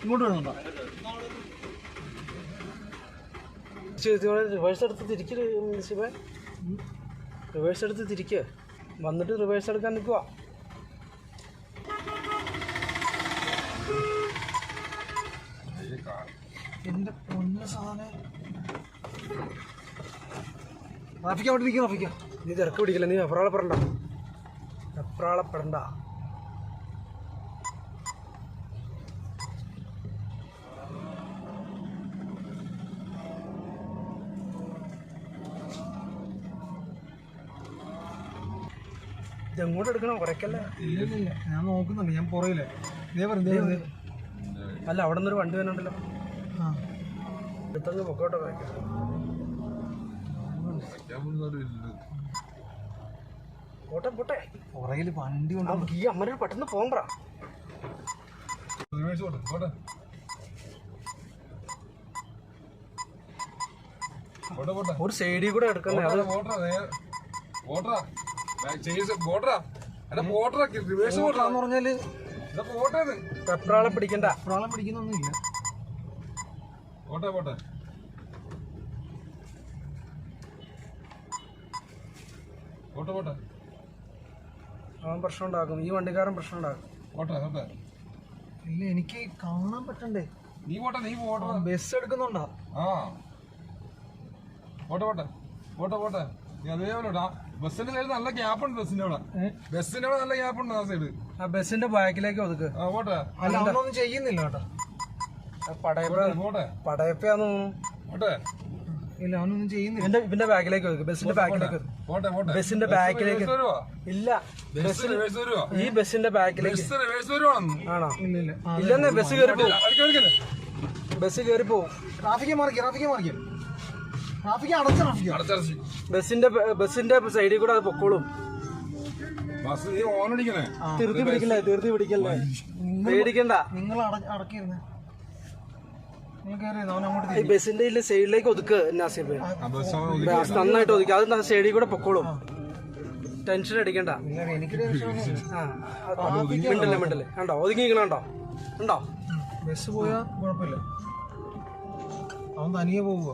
ഇങ്ങോട്ട് വരുന്നുണ്ടോ? റിവേഴ്സ് എടുത്ത് തിരിക്കുക ശിവ, റിവേഴ്സ് എടുത്ത് തിരിക്കുക, വന്നിട്ട് റിവേഴ്സ് എടുക്കാൻ നിൽക്കുക. എന്റെ പൊന്ന സാധനം റാഫിക്ക് അവിടെ നിൽക്കുക. റാഫിക്ക നീ തിരക്ക് പിടിക്കില്ല, നീ എപ്രാളപ്പെടണ്ട. ഇതെങ്ങോട്ട് എടുക്കണം? കുറയ്ക്കല്ലേ. ഇല്ല, ഞാൻ നോക്കുന്നുണ്ട്. ഞാൻ പുറയില്ലേ. അല്ല, അവിടെ നിന്നൊരു വണ്ടി വരുന്നുണ്ടല്ലോ. എടുത്തങ്ങ് പൊക്കോട്ടെ. പോട്ടെ പോട്ടെ, പുറയിൽ വണ്ടി കൊണ്ട് ഈ അമ്മ പെട്ടെന്ന് പോകണ്ട. ഒരു സൈഡിൽ കൂടെ എടുക്കണേ. അത് പറഞ്ഞാല് പെപ്രാളെ പിടിക്കണ്ട. പെപ്രാളം പിടിക്കുന്നൊന്നുമില്ല. അവൻ പ്രശ്നം ഉണ്ടാക്കും, ഈ വണ്ടിക്കാരൻ പ്രശ്നം ഉണ്ടാക്കും. ഇല്ല, എനിക്ക് കാണാൻ പറ്റണ്ടേ. ബസ് എടുക്കുന്നുണ്ടോ? ബസ്സിന്റെ സൈഡ് നല്ല ഗ്യാപ്പ് ഉണ്ട്. ബസ്സിന്റെ അവിടെ നല്ല ഗ്യാപ്പ് ഉണ്ട്. ആ സൈഡ് ആ ബസ്സിന്റെ ബാക്കിലേക്ക് ഒതുക്ക്. അല്ല, അവനൊന്നും ചെയ്യുന്നില്ല കേട്ടോ. പടയപ്പാന്ന് തോന്നുന്നു. ഇല്ല, അവനൊന്നും ചെയ്യുന്നില്ല. ഇവന്റെ ബാക്കിലേക്ക് ഒതുക്ക്, ബസ്സിന്റെ ബാക്കിലേക്ക്. ബസ്സിന്റെ ബാക്കിലേക്ക് ഇല്ല, ഈ ബസ്സിന്റെ ബാക്കിലേക്ക് ആണോ? ഇല്ലെന്നേ, ബസ് കയറി പോവും. ബസ് കയറി പോവും. ട്രാഫിക് മാറിക്കും. ബസ്സിന്റെ സൈഡിൽ കൂടെ അത് പൊക്കോളും. തീർത്തി പിടിക്കല്ലേ, പേടിക്കണ്ട. നിങ്ങൾ അടക്കിയിരുന്നേ. ഈ ബസ്സിന്റെ സൈഡിലേക്ക് ഒതുക്ക് നാസിബ്, നന്നായിട്ട് ഒതുക്കുക. അത് സൈഡിൽ കൂടെ പൊക്കോളും, ടെൻഷൻ അടിക്കണ്ട. മിണ്ടല്ലേ കണ്ടോ, ഒതുങ്ങിക്കണോ? ബസ് പോയാ കുഴപ്പമില്ല, അവൻ തനിയെ പോവുക.